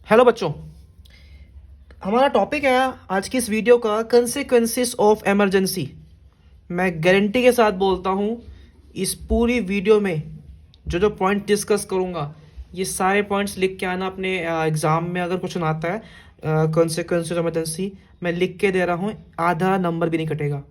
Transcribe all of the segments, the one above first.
Hello बच्चों, हमारा topic है आज की इस वीडियो का कंसिक्वेंसेस ऑफ इमरजेंसी। मैं गारंटी के साथ बोलता हूँ इस पूरी वीडियो में जो जो पॉइंट डिस्कस करूँगा ये सारे पॉइंट्स लिख के आना अपने एग्ज़ाम में। अगर क्वेश्चन आता है कंसिक्वेंसेस ऑफ इमरजेंसी, मैं लिख के दे रहा हूँ, आधा नंबर भी नहीं कटेगा,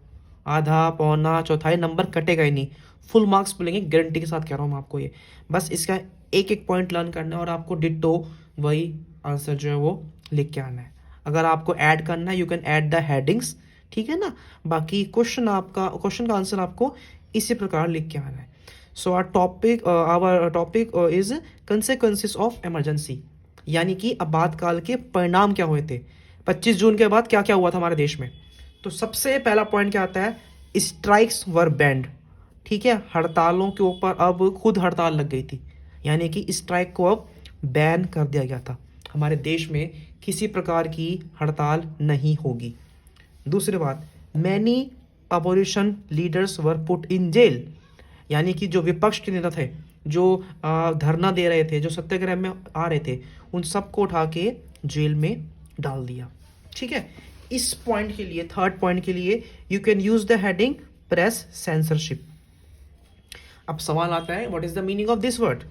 आधा पौना चौथाई नंबर कटेगा ही नहीं, फुल मार्क्स मिलेंगे, गारंटी के साथ कह रहा हूँ मैं आपको ये। बस इसका एक एक पॉइंट लर्न करना है और आपको डिट्टो वही आंसर जो है वो लिख के आना है। अगर आपको ऐड करना है you can add the headings, ठीक है ना। बाकी क्वेश्चन का आंसर आपको इसी प्रकार लिख के आना है। So our topic is consequences of emergency, यानी कि आपातकाल के परिणाम क्या हुए थे 25 जून के बाद, क्या क्या हुआ था हमारे देश में। तो सबसे पहला पॉइंट क्या आता है, स्ट्राइक्स वर बैंड। ठीक है, हड़तालों के ऊपर अब खुद हड़ताल लग गई थी, यानी कि स्ट्राइक को अब बैन कर दिया गया था। हमारे देश में किसी प्रकार की हड़ताल नहीं होगी। दूसरी बात, many opposition leaders were put in jail, यानी कि जो विपक्ष के नेता थे, जो धरना दे रहे थे, जो सत्याग्रह में आ रहे थे, उन सबको उठा के जेल में डाल दिया। ठीक है, इस पॉइंट के लिए, थर्ड पॉइंट के लिए you can use the heading press censorship. अब सवाल आता है, what is the meaning of this word.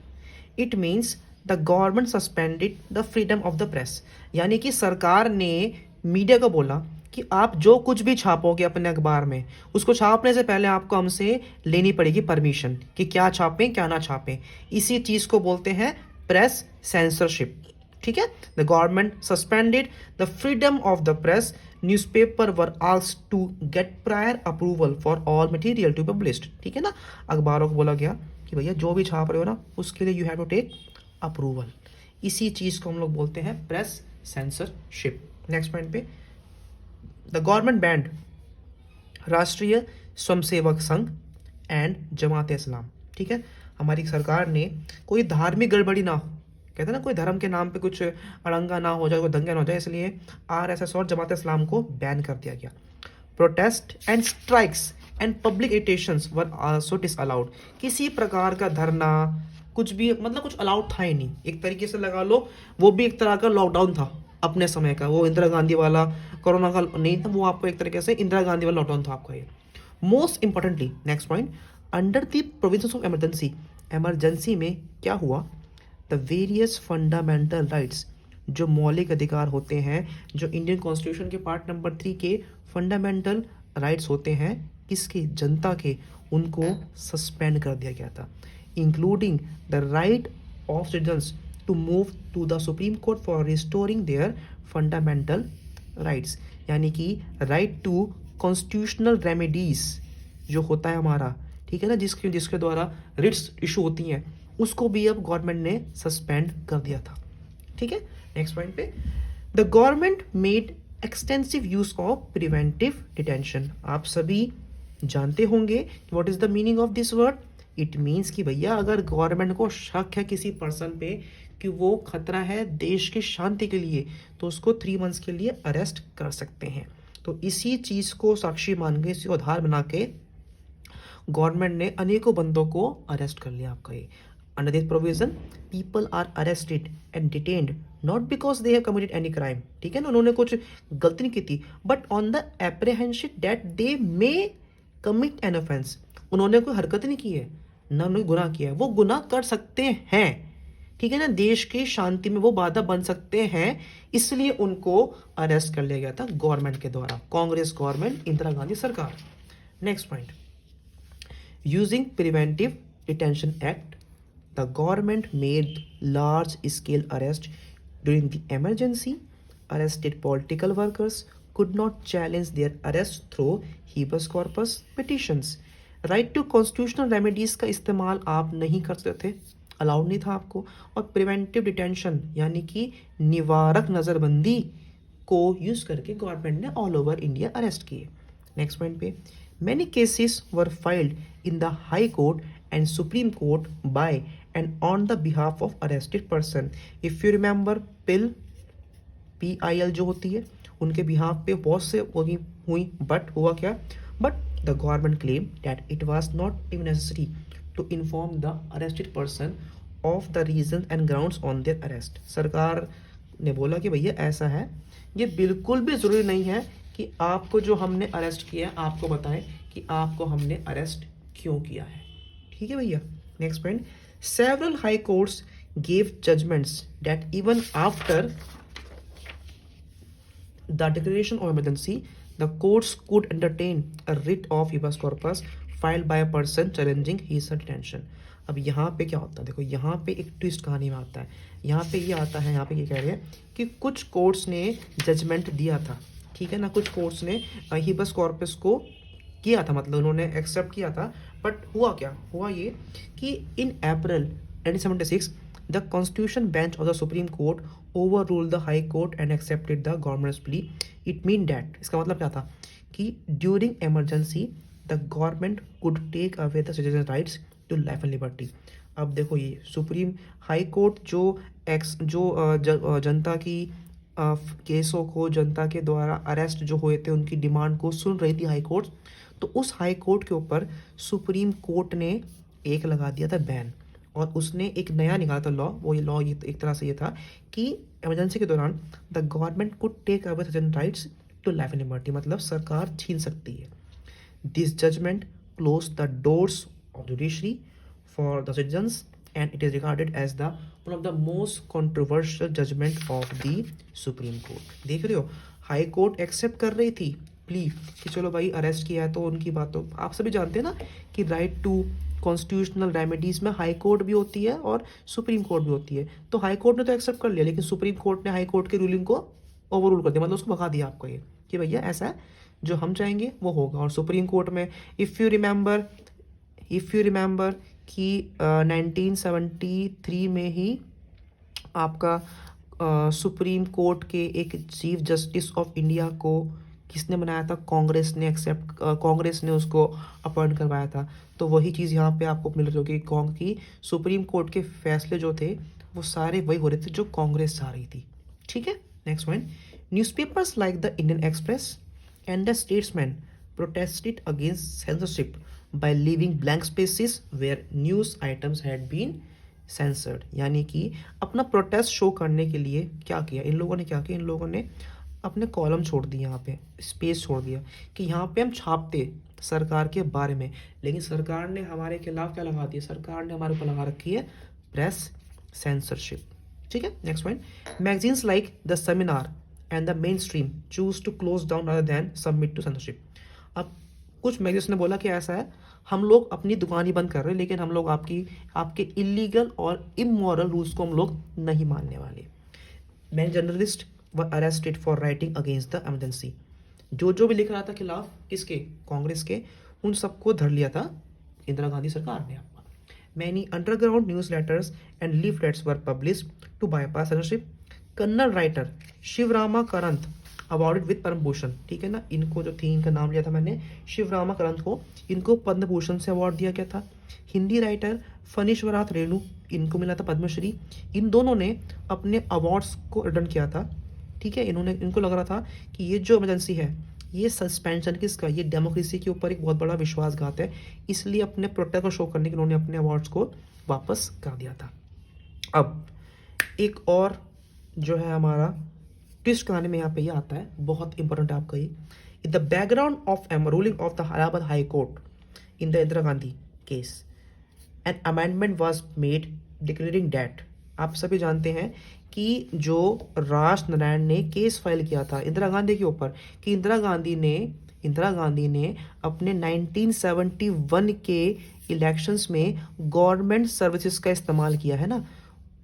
It means the government suspended the freedom of the press, यानी कि सरकार ने मीडिया को बोला कि आप जो कुछ भी छापोगे अपने अखबार में, उसको छापने से पहले आपको हमसे लेनी पड़ेगी परमिशन कि क्या छापें क्या ना छापें। इसी चीज़ को बोलते हैं प्रेस सेंसरशिप। ठीक है, the government suspended the freedom of the press, newspaper were asked to get prior approval for all material to published. ठीक है ना, अखबारों को बोला गया कि भैया जो भी छाप रहे हो ना उसके लिए you have to take approval. इसी चीज़ को हम लोग बोलते हैं प्रेस सेंसरशिप। नेक्स्ट पॉइंट पे, the government banned Rashtriya Swayamsevak संघ एंड जमात इस्लाम। ठीक है, हमारी सरकार ने कोई धार्मिक गड़बड़ी ना हो, कहते हैं ना कोई धर्म के नाम पे कुछ अड़ंगा ना हो जाए, कोई दंगा ना हो जाए, इसलिए आरएसएस और जमात इस्लाम को बैन कर दिया गया। Protest and strikes and public irritations were also disallowed. किसी प्रकार का धरना कुछ भी मतलब कुछ अलाउड था ही नहीं, एक तरीके से लगा लो वो भी एक तरह का लॉकडाउन था अपने समय का। वो इंदिरा गांधी वाला कोरोना का नहीं था, वो आपको एक तरीके से इंदिरा गांधी वाला लॉकडाउन था आपका ये। Most importantly next point, under the provisions of emergency, emergency में क्या हुआ, द वेरियस फंडामेंटल राइट्स, जो मौलिक अधिकार होते हैं, जो इंडियन कॉन्स्टिट्यूशन के पार्ट नंबर 3 के फंडामेंटल राइट्स होते हैं, किसके, जनता के, उनको सस्पेंड कर दिया गया था। Including the right of citizens to move to the supreme court for restoring their fundamental rights, यानी कि राइट टू कॉन्स्टिट्यूशनल रेमेडीज जो होता है हमारा, ठीक है ना, जिसके जिसके द्वारा रिट्स इशू होती हैं, उसको भी अब गवर्नमेंट ने सस्पेंड कर दिया था। ठीक है, नेक्स्ट पॉइंट पे, the government made extensive use of preventive detention. आप सभी जानते होंगे what is the meaning of this word. It means कि भैया अगर गवर्नमेंट को शक है किसी पर्सन पे कि वो खतरा है देश की शांति के लिए, तो उसको 3 मंथ्स के लिए अरेस्ट कर सकते हैं। तो इसी चीज़ को साक्षी मान के, इसी को आधार बना के गवर्नमेंट ने अनेकों बंदों को अरेस्ट कर लिया आपका ये। Under this provision people are arrested and detained not because they have committed any crime, ठीक है ना, उन्होंने कुछ गलती नहीं की थी, but on the apprehension that they may commit an offence. उन्होंने कोई हरकत नहीं की है, ना उन्होंने गुनाह किया है, वो गुनाह कर सकते हैं, ठीक है ना, देश की शांति में वो बाधा बन सकते हैं, इसलिए उनको अरेस्ट कर लिया गया था गवर्नमेंट के द्वारा, कांग्रेस गवर्नमेंट, इंदिरा गांधी सरकार। Next point, using preventive detention act, the government made large scale arrest during the emergency. Arrested political workers could not challenge their arrest through habeas corpus petitions. Right to constitutional remedies का इस्तेमाल आप नहीं कर सकते थे, allowed नहीं था आपको। और प्रिवेंटिव डिटेंशन यानी कि निवारक नज़रबंदी को यूज़ करके गवर्नमेंट ने ऑल ओवर इंडिया अरेस्ट किए। नेक्स्ट पॉइंट पे, many cases were filed in the high court and supreme court by and on the behalf of arrested person. If you remember PIL जो होती है उनके behalf पे बहुत से हुई, बट हुआ क्या, but the government claim that it was not even necessary to inform the arrested person of the reason and grounds on their arrest. सरकार ने बोला कि भैया ऐसा है, ये बिल्कुल भी ज़रूरी नहीं है कि आपको जो हमने अरेस्ट किया है आपको बताएं कि आपको हमने अरेस्ट क्यों किया है। ठीक है भैया। Next point, several high courts gave judgments that even after the declaration of emergency, the courts could entertain a writ of habeas corpus filed by a person challenging his detention. अब यहाँ पे क्या होता है, देखो यहाँ पे एक ट्विस्ट कहानी में आता है। यहाँ पे ये आता है, यहाँ पे ये कह रहे हैं कि कुछ कोर्ट्स ने जजमेंट दिया था, ठीक है ना, कुछ कोर्ट्स ने हिबस कॉर्पस को किया था, मतलब उन्होंने एक्सेप्ट किया था। बट हुआ क्या, हुआ ये कि इन अप्रैल 1976 the constitution bench of the supreme court overruled the high court and accepted the government's plea. It mean that, इसका मतलब क्या था कि during emergency the government could take away the citizens rights to life and liberty. अब देखो ये supreme high court जो जनता की केसों को, जनता के द्वारा अरेस्ट जो हुए थे उनकी डिमांड को सुन रही थी हाई कोर्ट, तो उस हाई कोर्ट के ऊपर सुप्रीम कोर्ट ने एक लगा दिया था बैन, और उसने एक नया निकाला था लॉ। वो लॉ ये एक तरह से ये था कि इमरजेंसी के दौरान the government could take away certain rights to life and liberty, मतलब सरकार छीन सकती है। This judgment close the doors of judiciary for the citizens and it is regarded as the one of the most controversial judgment of the supreme court. देख रहे हो, high court accept कर रही थी प्ली कि चलो भाई अरेस्ट किया है तो उनकी बात, तो आप सभी जानते हैं ना कि राइट टू कॉन्स्टिट्यूशनल रेमेडीज में हाई कोर्ट भी होती है और सुप्रीम कोर्ट भी होती है। तो हाई कोर्ट ने तो एक्सेप्ट कर लिया, लेकिन सुप्रीम कोर्ट ने हाई कोर्ट की रूलिंग को ओवररूल कर दिया, मतलब उसको भगा दिया आपको ये कि भैया ऐसा है, जो हम चाहेंगे वो होगा। और सुप्रीम कोर्ट में इफ़ यू रिमेंबर कि 1973 में ही आपका सुप्रीम कोर्ट के एक चीफ जस्टिस ऑफ इंडिया को किसने बनाया था, कांग्रेस ने उसको अपॉइंट करवाया था। तो वही चीज़ यहाँ पे आपको मिल रही होगी कि सुप्रीम कोर्ट के फैसले जो थे वो सारे वही हो रहे थे जो कांग्रेस चाह रही थी। ठीक है। Next point, newspapers like the Indian Express and the Statesman protested against censorship by leaving blank spaces where news items had been censored. यानी कि अपना प्रोटेस्ट शो करने के लिए क्या किया इन लोगों ने, क्या किया इन लोगों ने, अपने कॉलम छोड़ दिए, यहाँ पे स्पेस छोड़ दिया कि यहाँ पे हम छापते सरकार के बारे में, लेकिन सरकार ने हमारे खिलाफ क्या लगा दिया, सरकार ने हमारे ऊपर लगा रखी है प्रेस सेंसरशिप। ठीक है। Next point, magazines like the Seminar and the Mainstream choose to close down rather than submit to censorship. अब कुछ मैगजीन्स ने बोला कि ऐसा है, हम लोग अपनी दुकान ही बंद कर रहे हैं, लेकिन हम लोग आपके इलीगल और इमोरल रूल्स को हम लोग नहीं मानने वाले। Many journalist were arrested for writing against the emergency. जो भी लिख रहा था खिलाफ किसके, कांग्रेस के, उन सबको धर लिया था इंदिरा गांधी सरकार ने। Many underground newsletters and leaflets were published to bypass censorship. Kannada writer Shivarama Karanth awarded with Padma Bhushan. ठीक है ना, इनको जो थी, इनका नाम लिया था मैंने, शिवरामा करंत को, इनको पद्म भूषण से अवार्ड दिया गया था। हिंदी राइटर फणीश्वरनाथ रेणु, इनको मिला था पद्मश्री। इन दोनों ने अपने अवार्ड्स को रिटर्न किया था। ठीक है, इनको लग रहा था कि ये जो इमरजेंसी है, ये सस्पेंशन किसका, ये डेमोक्रेसी के ऊपर एक बहुत बड़ा विश्वासघात है, इसलिए अपने प्रोटेस्ट को शो करने के उन्होंने अपने अवार्ड्स को वापस कर दिया था। अब एक और जो है हमारा ट्विस्ट कहानी में यहाँ पे ये आता है, बहुत इंपॉर्टेंट है आपका ये। In the background of ruling of the Allahabad high court in the Indira Gandhi case an amendment was made declaring that. आप सभी जानते हैं कि जो राज नारायण ने केस फाइल किया था इंदिरा गांधी के ऊपर, कि इंदिरा गांधी ने अपने 1971 के इलेक्शंस में गवर्नमेंट सर्विसेज का इस्तेमाल किया है ना,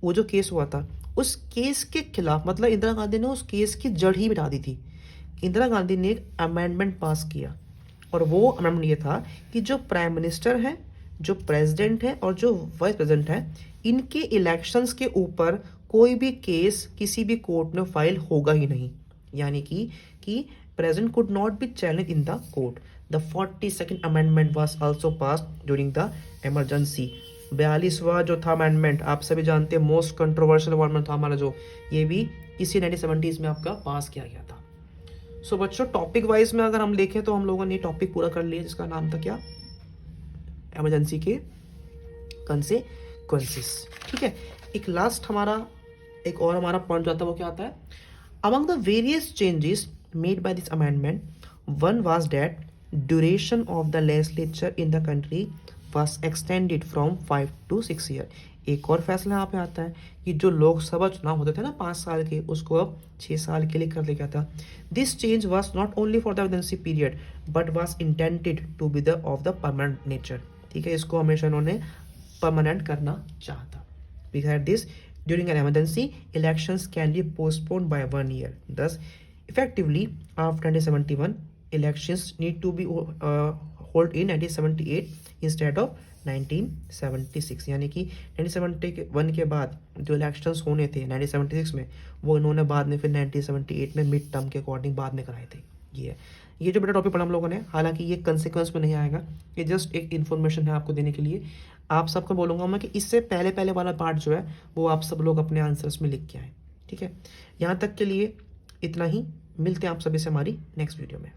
वो जो केस हुआ था उस केस के खिलाफ, मतलब इंदिरा गांधी ने उस केस की जड़ ही मिटा दी थी। इंदिरा गांधी ने एक अमेंडमेंट पास किया, और वो अमेंडमेंट ये था कि जो प्राइम मिनिस्टर है, जो प्रेसिडेंट है और जो वाइस प्रेसिडेंट है, इनके इलेक्शंस के ऊपर कोई भी केस किसी भी कोर्ट में फाइल होगा ही नहीं। यानी कि president could not be challenge in the court. The 42nd amendment was also passed during the emergency. 42वां जो था अमेंडमेंट, आप सभी जानते हैं मोस्ट कंट्रोवर्शियल अमेंडमेंट था हमारा, जो ये भी इसी 1970s में आपका पास किया गया था। सो बच्चों, टॉपिक वाइज में अगर हम देखें तो हम लोगों ने टॉपिक पूरा कर लिया, जिसका नाम था क्या, इमरजेंसी के कंसेक्वेंसेस। ठीक है, एक लास्ट हमारा एक और हमारा पॉइंट जो आता है वो क्या आता है, among the various changes made by this amendment, one was that duration of the legislature in the country was extended from 5 to 6 year. एक और फैसला यहाँ पे आता है कि जो लोकसभा चुनाव होते थे ना 5 साल के, उसको अब 6 साल के लिए कर दिया गया था। This change was not only for the emergency period but was intended to be the of the permanent nature. ठीक है, इसको हमेशा उन्होंने परमानेंट करना चाहा था। Besides this, during an emergency, elections can be postponed by 1 year. Thus, effectively, after 1971, elections need to be held in 1978 instead of 1976। यानी कि 1971 के बाद जो इलेक्शंस होने थे 1976 में, वो इन्होंने बाद में फिर 1978 में मिड टर्म के अकॉर्डिंग बाद में कराए थे। ये जो बेटा टॉपिक पढ़ा हम लोगों ने, हालांकि ये कंसिक्वेंस में नहीं आएगा, ये जस्ट एक इन्फॉर्मेशन है आपको देने के लिए। आप सबको बोलूँगा मैं कि इससे पहले पहले वाला पार्ट जो है वो आप सब लोग अपने आंसर्स में लिख के आए। ठीक है, यहाँ तक के लिए इतना ही। मिलते हैं आप सभी से हमारी नेक्स्ट वीडियो में।